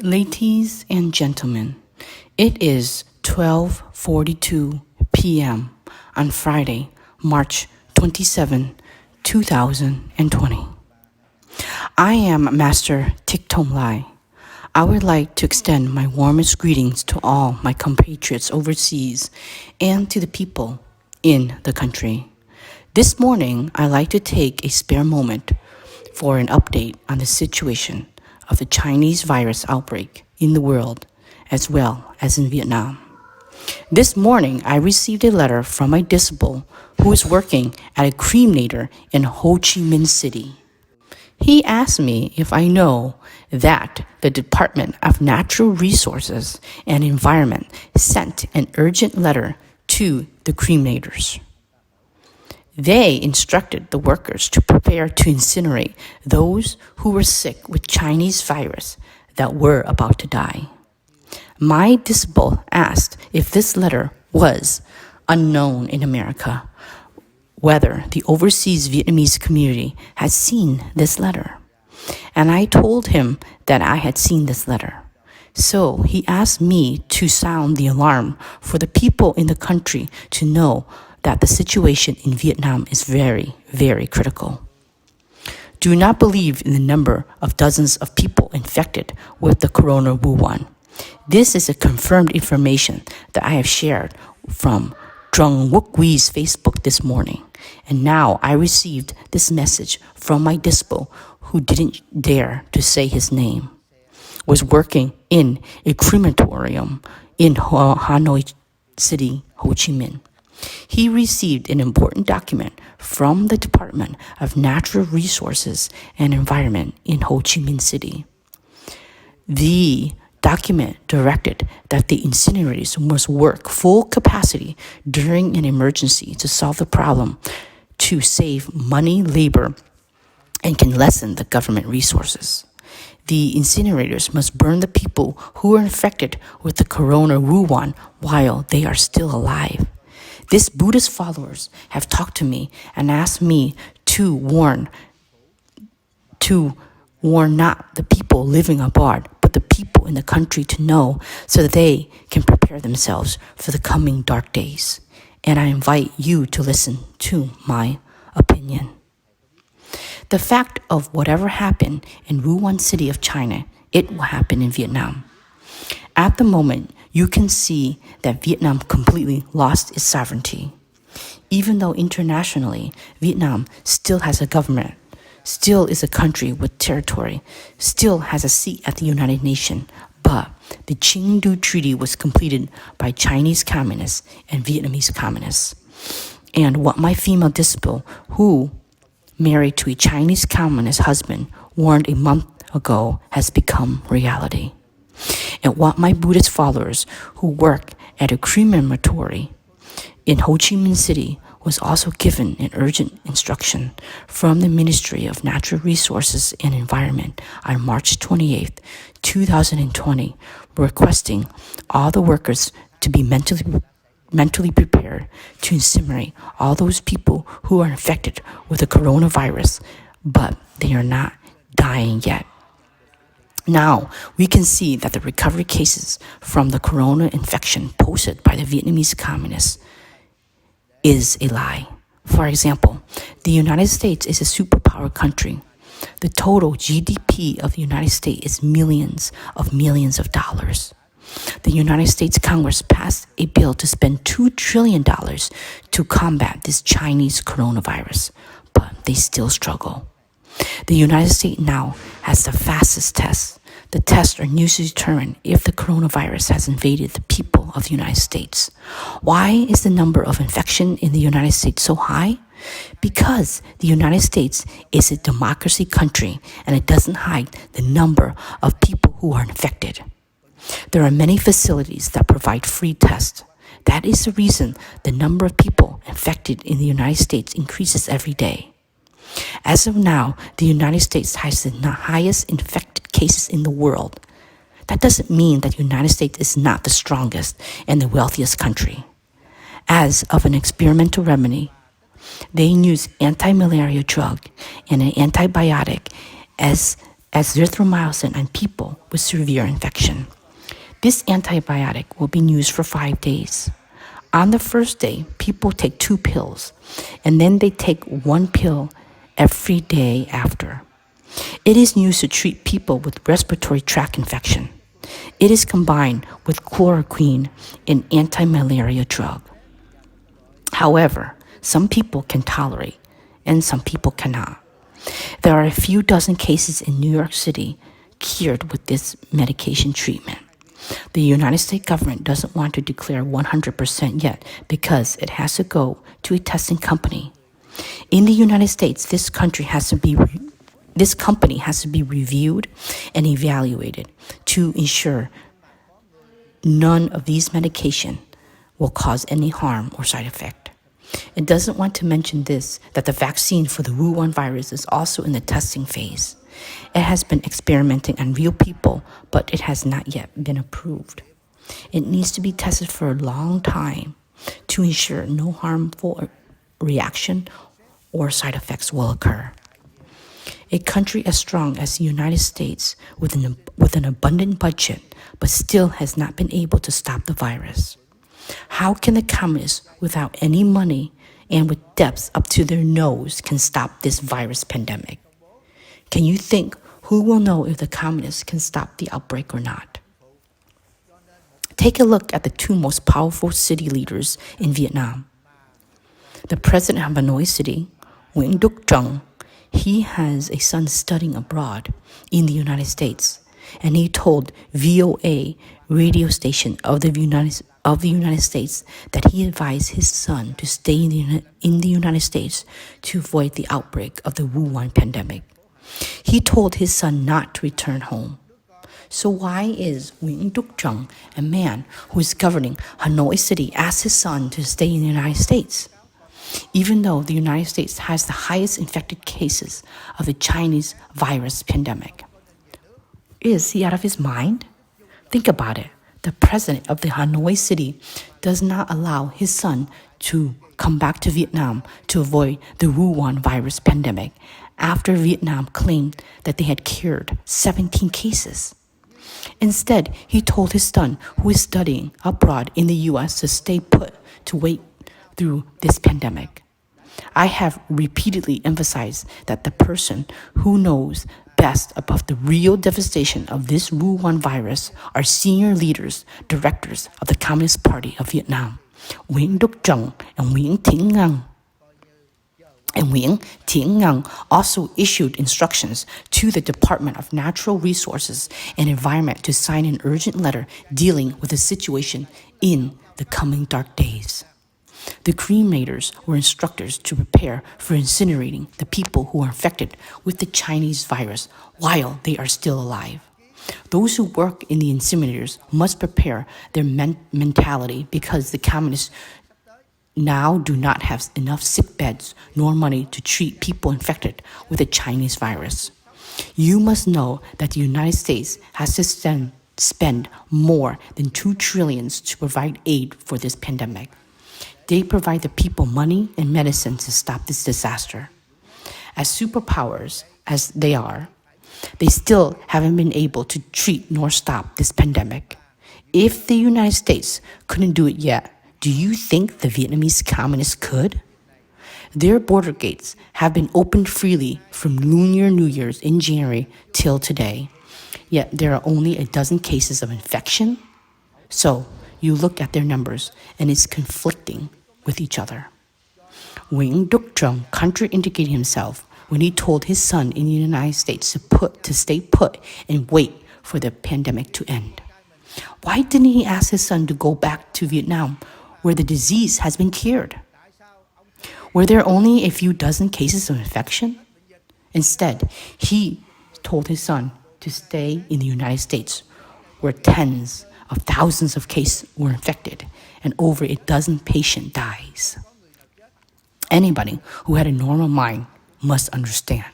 Ladies and gentlemen, it is 12:42 p.m. on Friday, March 27, 2020. I am Master Thich Thong Lai. I would like to extend my warmest greetings to all my compatriots overseas and to the people in the country. This morning, I'd like to take a spare moment for an update on the situation of the Chinese virus outbreak in the world, as well as in Vietnam. This morning, I received a letter from my disciple who is working at a cremator in Ho Chi Minh City. He asked me if I know that the Department of Natural Resources and Environment sent an urgent letter to the cremators. They instructed the workers to prepare to incinerate those who were sick with Chinese virus that were about to die. My disciple asked if this letter was unknown in America, whether the overseas Vietnamese community had seen this letter. And I told him that I had seen this letter. So he asked me to sound the alarm for the people in the country to know that the situation in Vietnam is very, very critical. Do not believe in the number of dozens of people infected with the coronavirus. This is a confirmed information that I have shared from Trung Wook Wee's Facebook this morning. And now I received this message from my disciple who didn't dare to say his name, was working in a crematorium in Hanoi City, Ho Chi Minh. He received an important document from the Department of Natural Resources and Environment in Ho Chi Minh City. The document directed that the incinerators must work full capacity during an emergency to solve the problem, to save money, labor, and can lessen the government resources. The incinerators must burn the people who are infected with the coronavirus while they are still alive. These Buddhist followers have talked to me and asked me to warn not the people living abroad, but the people in the country to know so that they can prepare themselves for the coming dark days. And I invite you to listen to my opinion. The fact of whatever happened in Wuhan City of China, it will happen in Vietnam. At the moment, you can see that Vietnam completely lost its sovereignty. Even though internationally, Vietnam still has a government, still is a country with territory, still has a seat at the United Nations, but the Qingdu Treaty was completed by Chinese communists and Vietnamese communists. And what my female disciple, who married to a Chinese communist husband, warned a month ago has become reality. And what my Buddhist followers who work at a crematory in Ho Chi Minh City was also given an urgent instruction from the Ministry of Natural Resources and Environment on March 28, 2020, requesting all the workers to be mentally prepared to incinerate all those people who are infected with the coronavirus, but they are not dying yet. Now, we can see that the recovery cases from the corona infection posted by the Vietnamese communists is a lie. For example, the United States is a superpower country. The total GDP of the United States is millions of dollars. The United States Congress passed a bill to spend $2 trillion to combat this Chinese coronavirus, but they still struggle. The United States now has the fastest tests. The tests are used to determine if the coronavirus has invaded the people of the United States. Why is the number of infection in the United States so high? Because the United States is a democracy country and it doesn't hide the number of people who are infected. There are many facilities that provide free tests. That is the reason the number of people infected in the United States increases every day. As of now, the United States has the highest infected cases in the world. That doesn't mean that the United States is not the strongest and the wealthiest country. As of an experimental remedy, they use anti-malaria drug and an antibiotic as erythromycin on people with severe infection. This antibiotic will be used for 5 days. On the first day, people take 2 pills, and then they take 1 pill every day after. It is used to treat people with respiratory tract infection. It is combined with chloroquine, an anti-malaria drug. However, some people can tolerate and some people cannot. There are a few dozen cases in New York City cured with this medication treatment. The United States government doesn't want to declare 100% yet because it has to go to a testing company. In the United States, this company has to be reviewed and evaluated to ensure none of these medication will cause any harm or side effect. It doesn't want to mention this, that the vaccine for the Wuhan virus is also in the testing phase. It has been experimenting on real people, but it has not yet been approved. It needs to be tested for a long time to ensure no harmful reaction or side effects will occur. A country as strong as the United States with an abundant budget, but still has not been able to stop the virus. How can the communists without any money and with debts up to their nose can stop this virus pandemic? Can you think who will know if the communists can stop the outbreak or not? Take a look at the 2 most powerful city leaders in Vietnam. The president of Hanoi City, Nguyễn Đức Trọng, he has a son studying abroad in the United States, and he told VOA radio station of the United States that he advised his son to stay in the United States to avoid the outbreak of the Wuhan pandemic. He told his son not to return home. So why is Nguyễn Đức Trọng, a man who is governing Hanoi City, ask his son to stay in the United States? Even though the United States has the highest infected cases of the Chinese virus pandemic. Is he out of his mind? Think about it. The president of the Hanoi City does not allow his son to come back to Vietnam to avoid the Wuhan virus pandemic after Vietnam claimed that they had cured 17 cases. Instead, he told his son, who is studying abroad in the U.S., to stay put to wait through this pandemic. I have repeatedly emphasized that the person who knows best about the real devastation of this Wuhan virus are senior leaders, directors of the Communist Party of Vietnam, Nguyễn Đức Trọng and Nguyễn Thiện Ngân. And Nguyễn Thiện Ngân also issued instructions to the Department of Natural Resources and Environment to sign an urgent letter dealing with the situation in the coming dark days. The cremators were instructors to prepare for incinerating the people who are infected with the Chinese virus while they are still alive. Those who work in the incinerators must prepare their mentality because the communists now do not have enough sick beds nor money to treat people infected with the Chinese virus. You must know that the United States has to spend more than $2 trillion to provide aid for this pandemic. They provide the people money and medicine to stop this disaster. As superpowers as they are, they still haven't been able to treat nor stop this pandemic. If the United States couldn't do it yet, do you think the Vietnamese communists could? Their border gates have been opened freely from Lunar New Year's in January till today, yet there are only a dozen cases of infection. So you look at their numbers and it's conflicting with each other. Wing Duk-chung contraindicated himself when he told his son in the United States to stay put and wait for the pandemic to end. Why didn't he ask his son to go back to Vietnam, where the disease has been cured? Were there only a few dozen cases of infection? Instead, he told his son to stay in the United States, where tens of thousands of cases were infected and over a dozen patient dies. Anybody who had a normal mind must understand.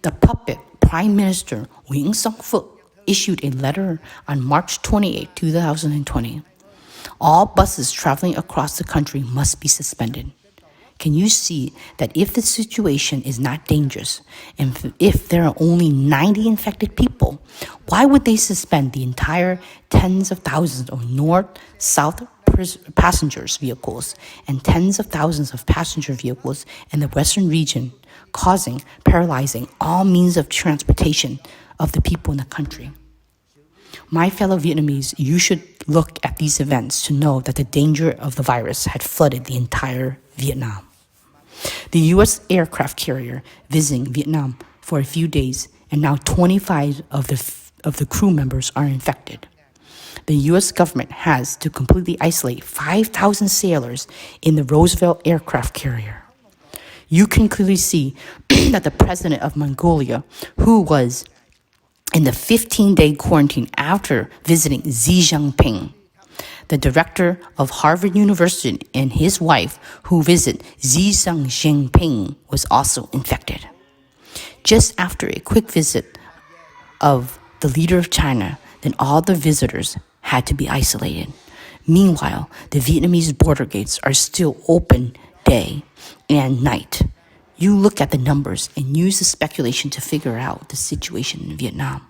The puppet Prime Minister Nguyen Song-Phuc issued a letter on March 28, 2020. All buses traveling across the country must be suspended. Can you see that if the situation is not dangerous, and if there are only 90 infected people, why would they suspend the entire tens of thousands of north-south passengers vehicles and tens of thousands of passenger vehicles in the western region, paralyzing all means of transportation of the people in the country? My fellow Vietnamese, you should look at these events to know that the danger of the virus had flooded the entire Vietnam. The U.S. aircraft carrier visiting Vietnam for a few days, and now 25 of the crew members are infected. The U.S. government has to completely isolate 5,000 sailors in the Roosevelt aircraft carrier. You can clearly see that the president of Mongolia, who was in the 15-day quarantine after visiting Xi Jinping, the director of Harvard University and his wife, who visited Xi Jinping, was also infected. Just after a quick visit of the leader of China, then all the visitors had to be isolated. Meanwhile, the Vietnamese border gates are still open day and night. You look at the numbers and use the speculation to figure out the situation in Vietnam.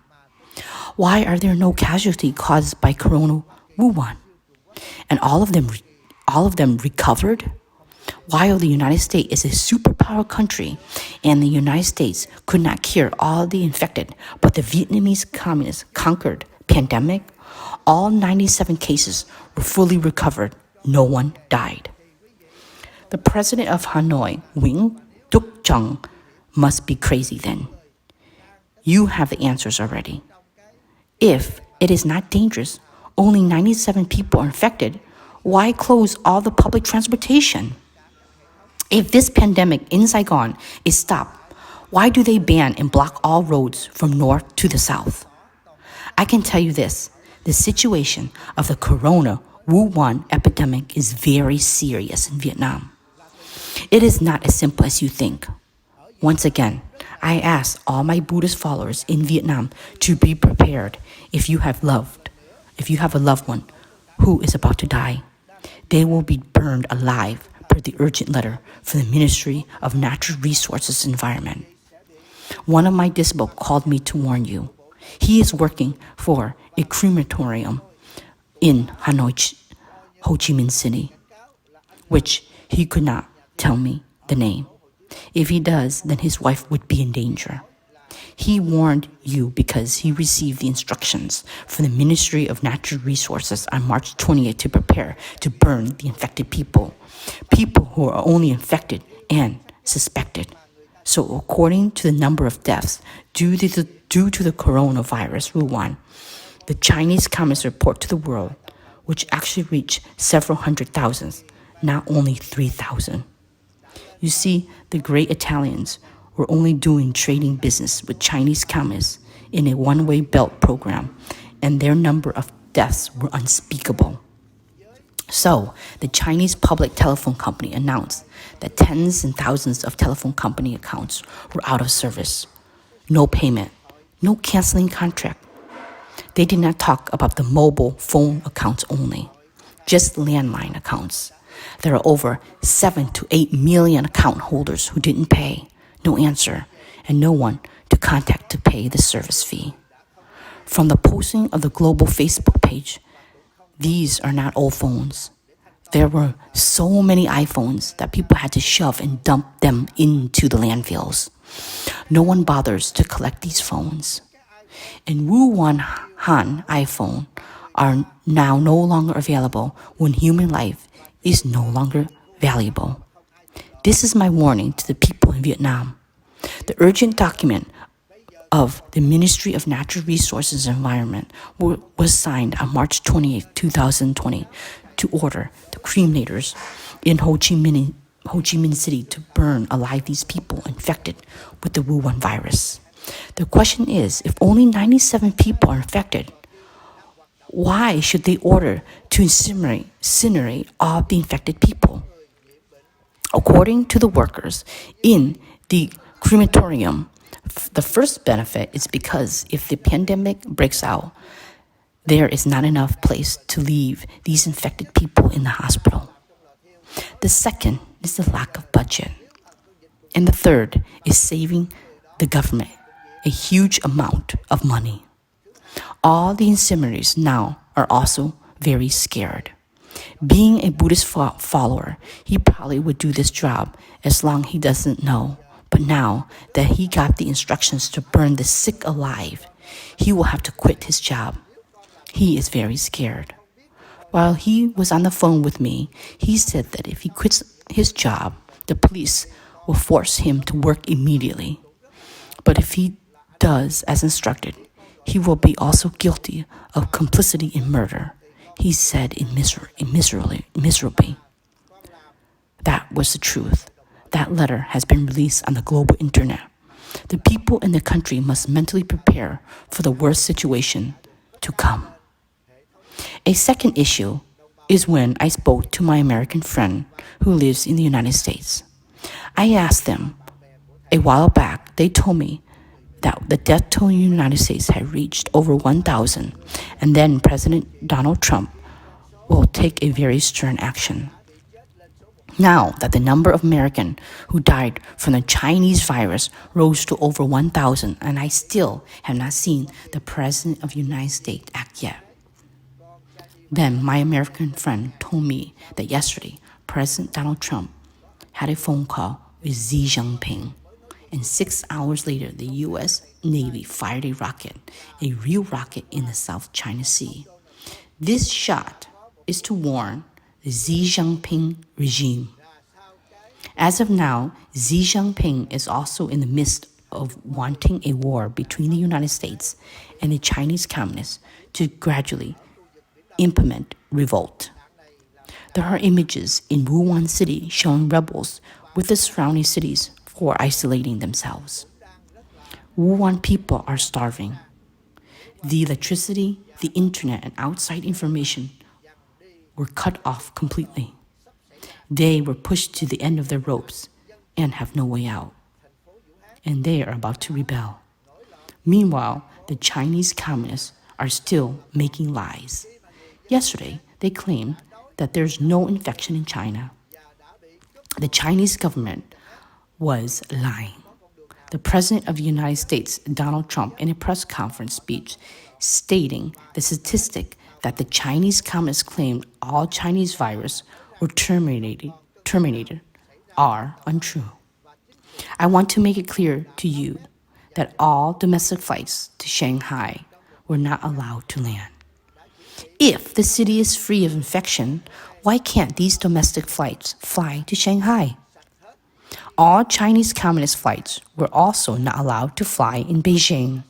Why are there no casualties caused by Corona Wuhan? And all of them recovered? While the United States is a superpower country and the United States could not cure all the infected, but the Vietnamese communists conquered pandemic, all 97 cases were fully recovered. No one died. The president of Hanoi, Wing Duk-chung, must be crazy then. You have the answers already. If it is not dangerous, only 97 people are infected, why close all the public transportation? If this pandemic in Saigon is stopped, why do they ban and block all roads from north to the south? I can tell you this, the situation of the Corona Wuhan epidemic is very serious in Vietnam. It is not as simple as you think. Once again, I ask all my Buddhist followers in Vietnam to be prepared if you have a loved one who is about to die. They will be burned alive per the urgent letter from the Ministry of Natural Resources and Environment. One of my disciples called me to warn you. He is working for a crematorium in Hanoi, Ho Chi Minh City, which he could not tell me the name. If he does, then his wife would be in danger. He warned you because he received the instructions from the Ministry of Natural Resources on March 20th to prepare to burn the infected people who are only infected and suspected. So according to the number of deaths due to the coronavirus, Wuhan, the Chinese Communist report to the world, which actually reached several hundred thousands, not only 3,000. You see, the great Italians were only doing trading business with Chinese communists in a one-way belt program, and their number of deaths were unspeakable. So, the Chinese public telephone company announced that tens and thousands of telephone company accounts were out of service. No payment, no canceling contract. They did not talk about the mobile phone accounts only, just landline accounts. There are over 7 to 8 million account holders who didn't pay, no answer, and no one to contact to pay the service fee. From the posting of the global Facebook page, these are not old phones. There were so many iPhones that people had to shove and dump them into the landfills. No one bothers to collect these phones. And Wuhan Han iPhone are now no longer available when human life is no longer valuable. This is my warning to the people in Vietnam. The urgent document of the Ministry of Natural Resources and Environment was signed on March 28, 2020, to order the cremators in Ho Chi Minh City to burn alive these people infected with the Wuhan virus. The question is, if only 97 people are infected, why should they order to incinerate all the infected people? According to the workers in the crematorium, the first benefit is because if the pandemic breaks out, there is not enough place to leave these infected people in the hospital. The second is the lack of budget. And the third is saving the government a huge amount of money. All the incinerators now are also very scared. Being a Buddhist follower, he probably would do this job as long he doesn't know. But now that he got the instructions to burn the sick alive, he will have to quit his job. He is very scared. While he was on the phone with me, he said that if he quits his job, the police will force him to work immediately. But if he does as instructed, he will be also guilty of complicity in murder, he said miserably. That was the truth. That letter has been released on the global internet. The people in the country must mentally prepare for the worst situation to come. A second issue is when I spoke to my American friend who lives in the United States. I asked them a while back, they told me that the death toll in the United States had reached over 1,000, and then President Donald Trump will take a very stern action. Now that the number of Americans who died from the Chinese virus rose to over 1,000, and I still have not seen the President of the United States act yet. Then my American friend told me that yesterday, President Donald Trump had a phone call with Xi Jinping, and 6 hours later, the U.S. Navy fired a real rocket in the South China Sea. This shot is to warn the Xi Jinping regime. As of now, Xi Jinping is also in the midst of wanting a war between the United States and the Chinese communists to gradually implement revolt. There are images in Wuhan City showing rebels with the surrounding cities for isolating themselves. Wuhan people are starving. The electricity, the internet, and outside information were cut off completely. They were pushed to the end of their ropes and have no way out. And they are about to rebel. Meanwhile, the Chinese communists are still making lies. Yesterday, they claimed that there's no infection in China. The Chinese government was lying. The President of the United States, Donald Trump, in a press conference speech stating the statistic that the Chinese communists claimed all Chinese virus were terminated are untrue. I want to make it clear to you that all domestic flights to Shanghai were not allowed to land. If the city is free of infection, why can't these domestic flights fly to Shanghai? All Chinese communist flights were also not allowed to fly in Beijing.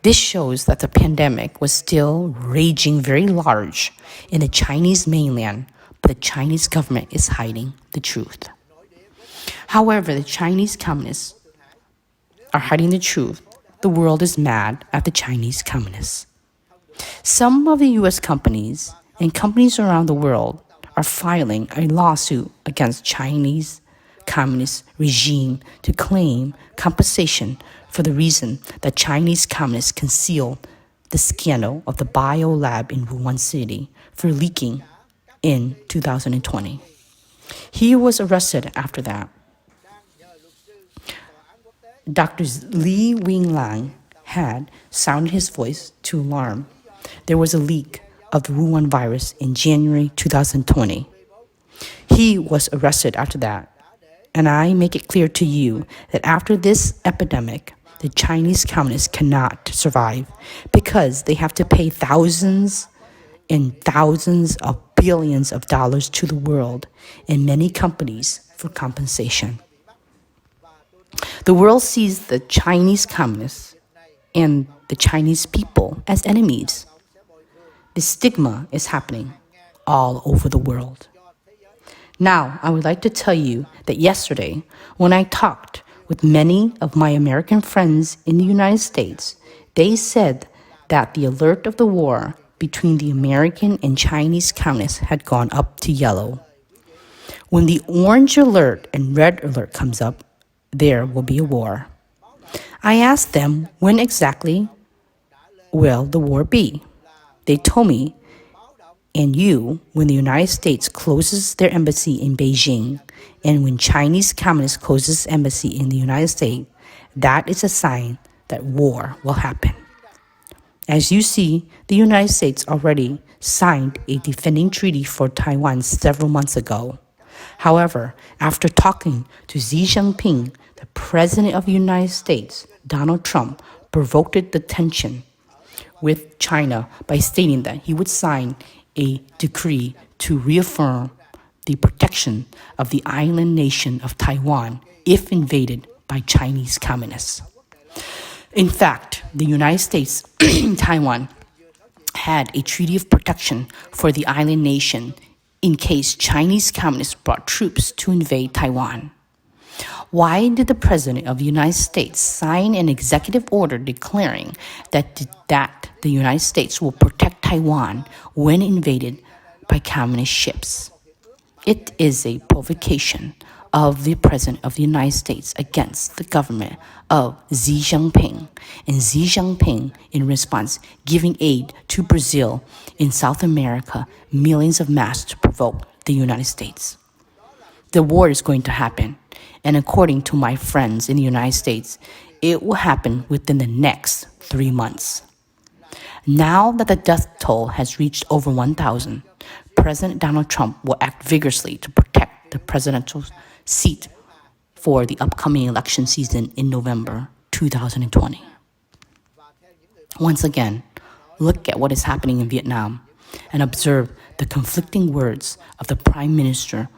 This shows that the pandemic was still raging very large in the Chinese mainland, but the Chinese government is hiding the truth. However, the Chinese communists are hiding the truth. The world is mad at the Chinese communists. Some of the U.S. companies and companies around the world are filing a lawsuit against Chinese communist regime to claim compensation for the reason that Chinese communists concealed the scandal of the biolab in Wuhan City for leaking in 2020. He was arrested after that. Dr. Li Winglang had sounded his voice to alarm. There was a leak of the Wuhan virus in January 2020. He was arrested after that. And I make it clear to you that after this epidemic, the Chinese communists cannot survive because they have to pay thousands and thousands of billions of dollars to the world and many companies for compensation. The world sees the Chinese communists and the Chinese people as enemies. The stigma is happening all over the world. Now, I would like to tell you that yesterday, when I talked with many of my American friends in the United States, they said that the alert of the war between the American and Chinese communists had gone up to yellow. When the orange alert and red alert comes up, there will be a war. I asked them when exactly will the war be. They told me, and when the United States closes their embassy in Beijing, and when Chinese Communist closes embassy in the United States, that is a sign that war will happen. As you see, the United States already signed a defending treaty for Taiwan several months ago. However, after talking to Xi Jinping, the President of the United States, Donald Trump, provoked the tension with China by stating that he would sign a decree to reaffirm the protection of the island nation of Taiwan if invaded by Chinese communists. In fact, the United States and Taiwan had a treaty of protection for the island nation in case Chinese communists brought troops to invade Taiwan. Why did the President of the United States sign an executive order declaring that the United States will protect Taiwan when invaded by communist ships? It is a provocation of the President of the United States against the government of Xi Jinping, and Xi Jinping, in response, giving aid to Brazil in South America, millions of masks to provoke the United States. The war is going to happen, and according to my friends in the United States, it will happen within the next 3 months. Now that the death toll has reached over 1,000, President Donald Trump will act vigorously to protect the presidential seat for the upcoming election season in November 2020. Once again, look at what is happening in Vietnam and observe the conflicting words of the Prime Minister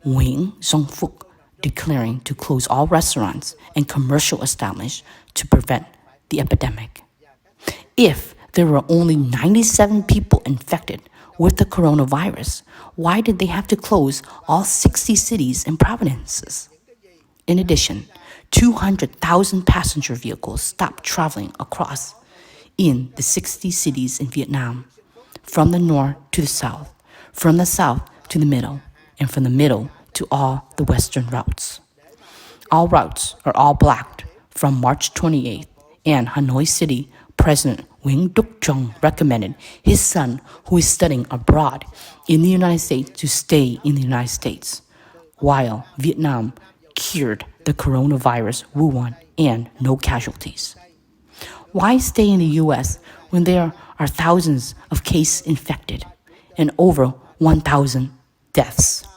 Nguyen Xuan Phuc declaring to close all restaurants and commercial establishments to prevent the epidemic. If there were only 97 people infected with the coronavirus, why did they have to close all 60 cities and provinces? In addition, 200,000 passenger vehicles stopped traveling across in the 60 cities in Vietnam, from the north to the south, from the south to the middle, and from the middle to all the western routes. All routes are all blocked from March 28th, and Hanoi City President Nguyen Duc Trung recommended his son, who is studying abroad in the United States, to stay in the United States, while Vietnam cured the coronavirus Wuhan and no casualties. Why stay in the U.S. when there are thousands of cases infected and over 1,000 deaths?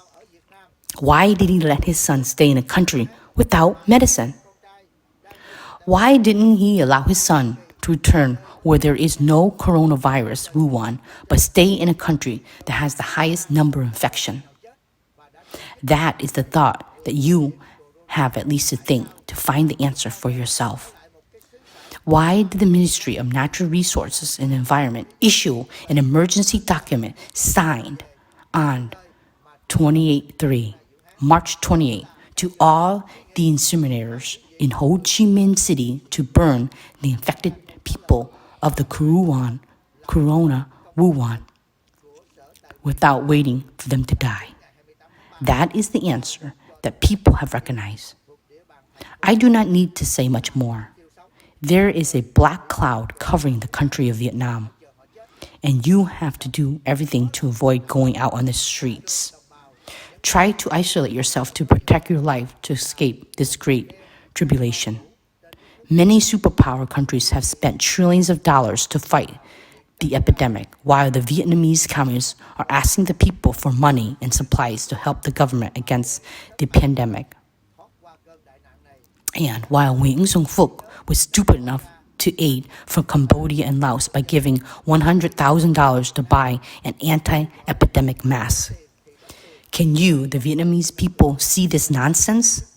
Why did he let his son stay in a country without medicine? Why didn't he allow his son to return where there is no coronavirus, Wuhan, but stay in a country that has the highest number of infection? That is the thought that you have at least to think to find the answer for yourself. Why did the Ministry of Natural Resources and Environment issue an emergency document signed on March 28, to all the incinerators in Ho Chi Minh City to burn the infected people of the corona Wuhan without waiting for them to die? That is the answer that people have recognized. I do not need to say much more. There is a black cloud covering the country of Vietnam, and you have to do everything to avoid going out on the streets. Try to isolate yourself to protect your life to escape this great tribulation. Many superpower countries have spent trillions of dollars to fight the epidemic, while the Vietnamese communists are asking the people for money and supplies to help the government against the pandemic. And while Nguyen Xuan Phuc was stupid enough to aid from Cambodia and Laos by giving $100,000 to buy an anti-epidemic mask. Can you, the Vietnamese people, see this nonsense?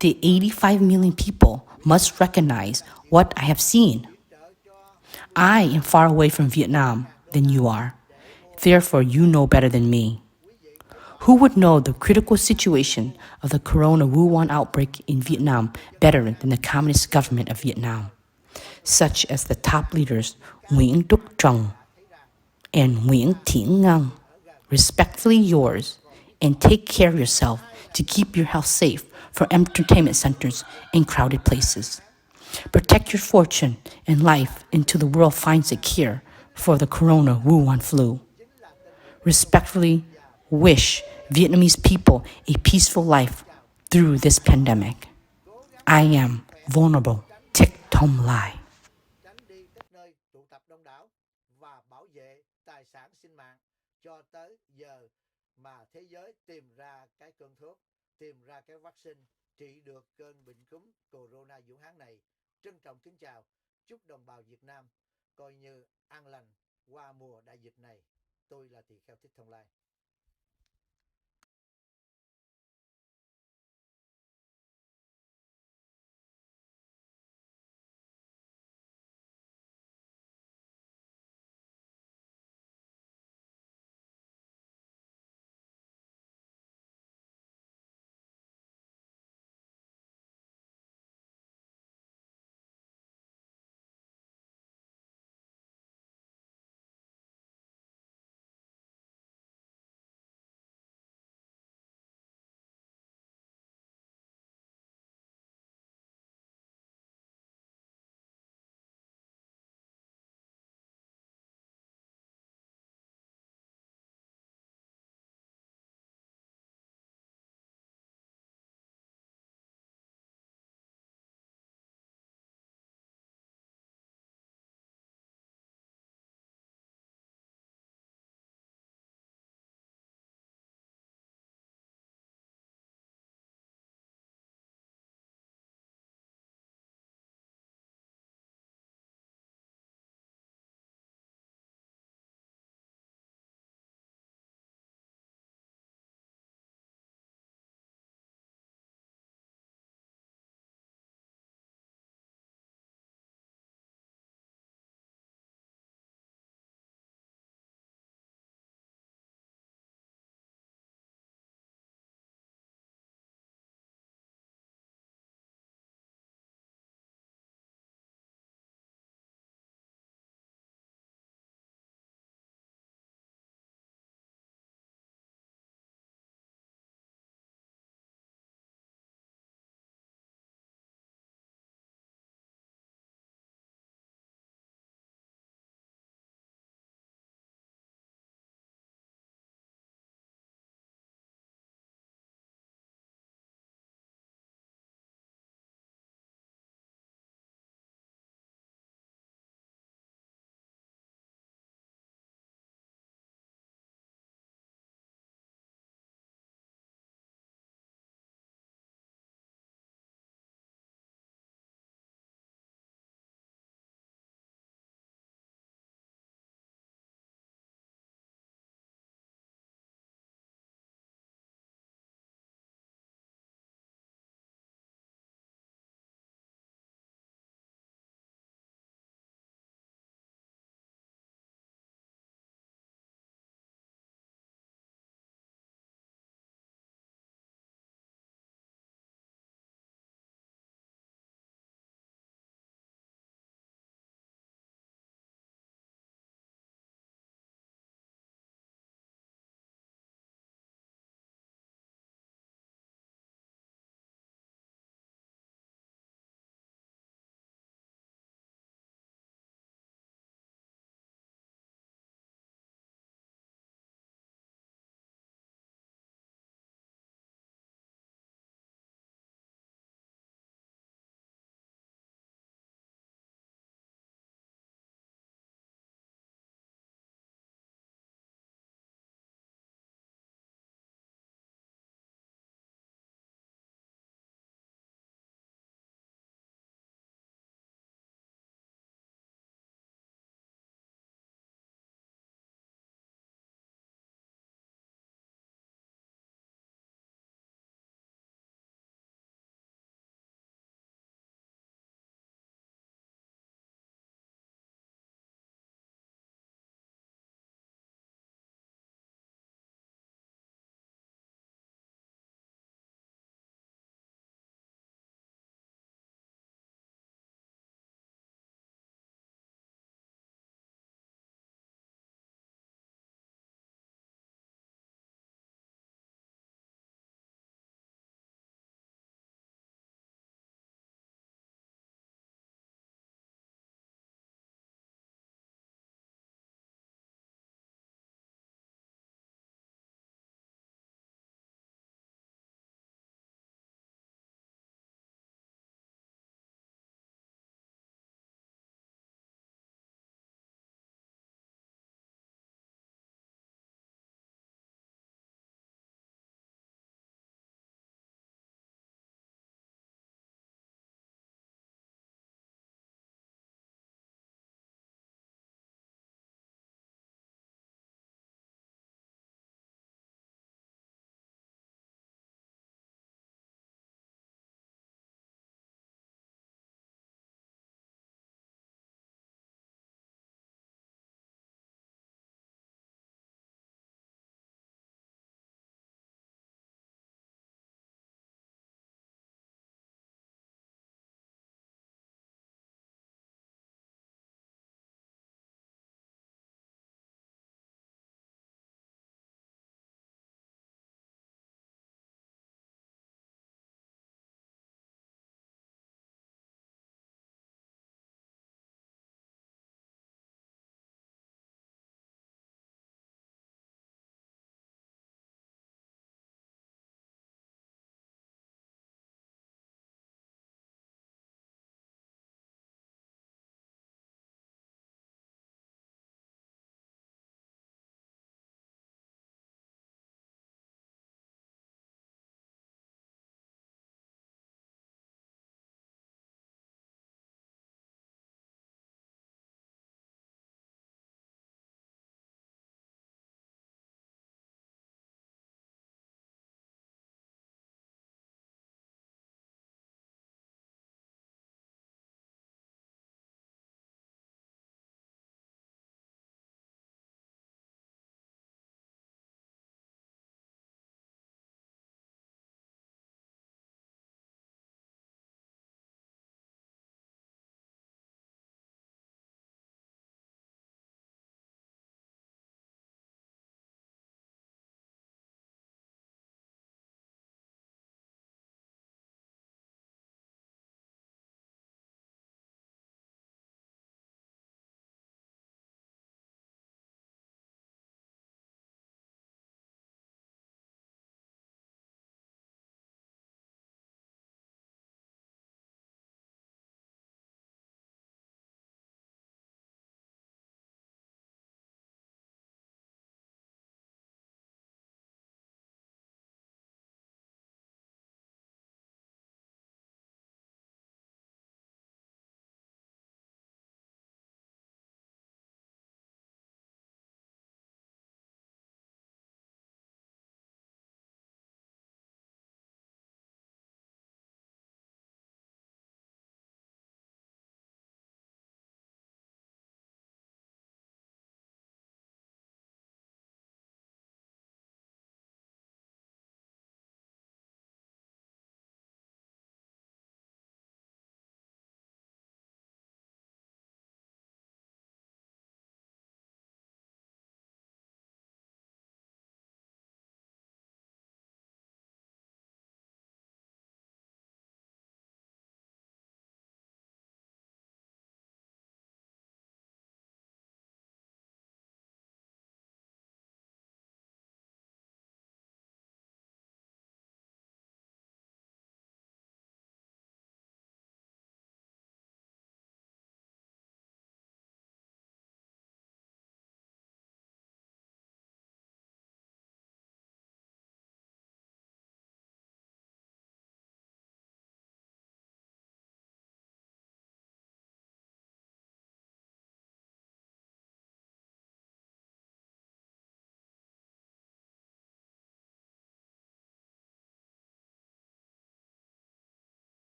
The 85 million people must recognize what I have seen. I am far away from Vietnam than you are. Therefore, you know better than me. Who would know the critical situation of the Corona Wuhan outbreak in Vietnam better than the Communist government of Vietnam, such as the top leaders Nguyễn Đức Trọng and Nguyễn Thiện Ngân? Respectfully yours, and take care of yourself to keep your health safe from entertainment centers and crowded places. Protect your fortune and life until the world finds a cure for the Corona Wuhan flu. Respectfully wish Vietnamese people a peaceful life through this pandemic. I am vulnerable Thich Thong Lai. Tránh đi các nơi tụ tập đông đảo và bảo vệ tài sản sinh mạng cho tới giờ mà thế giới tìm ra cái cơn thuốc, tìm ra cái vaccine trị được cơn bệnh cúm Corona Vũ Hán này. Trân trọng kính chào, chúc đồng bào Việt Nam coi như an lành qua mùa đại dịch này. Tôi là Tỳ Kheo Thích Thông Lai.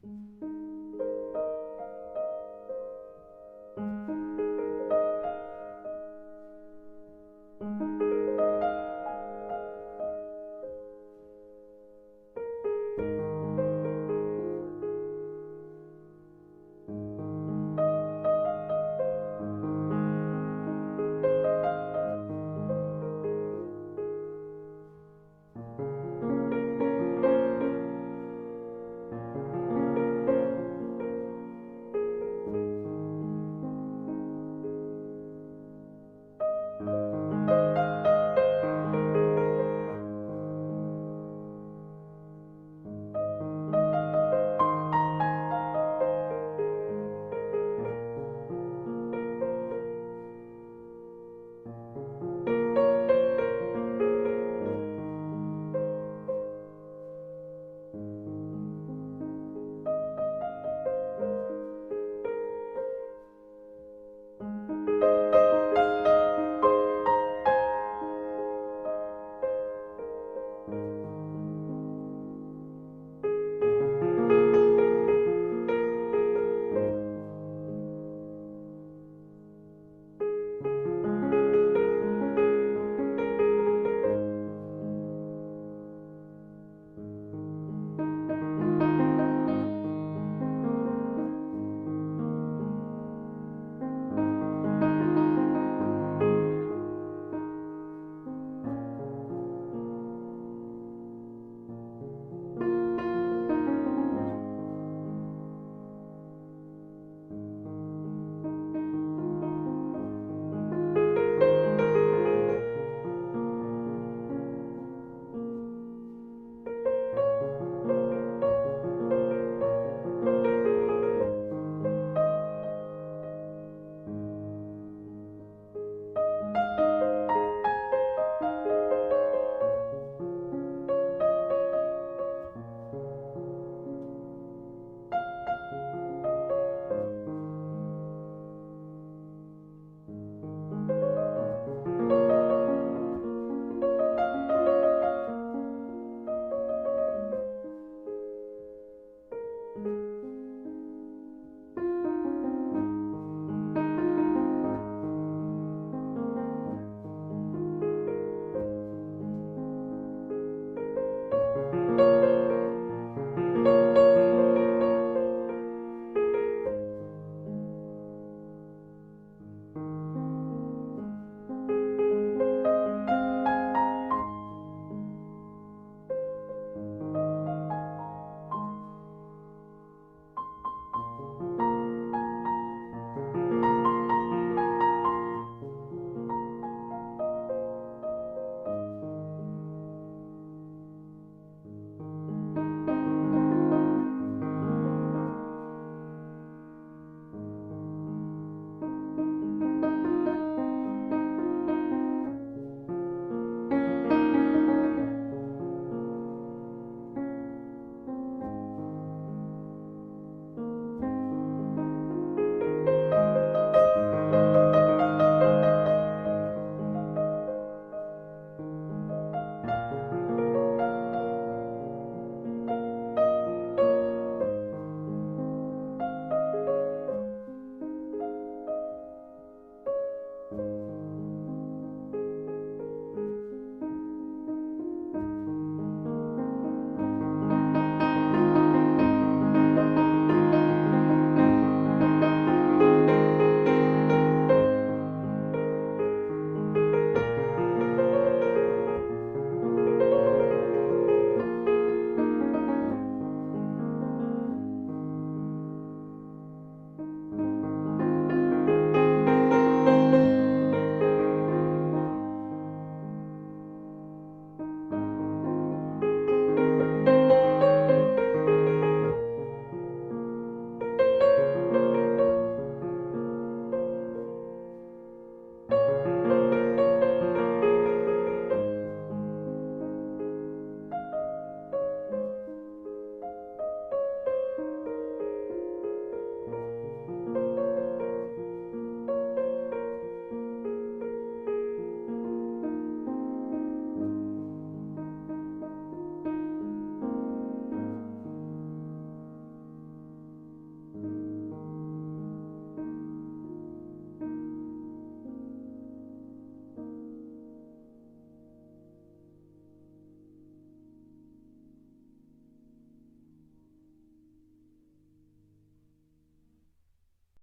Thank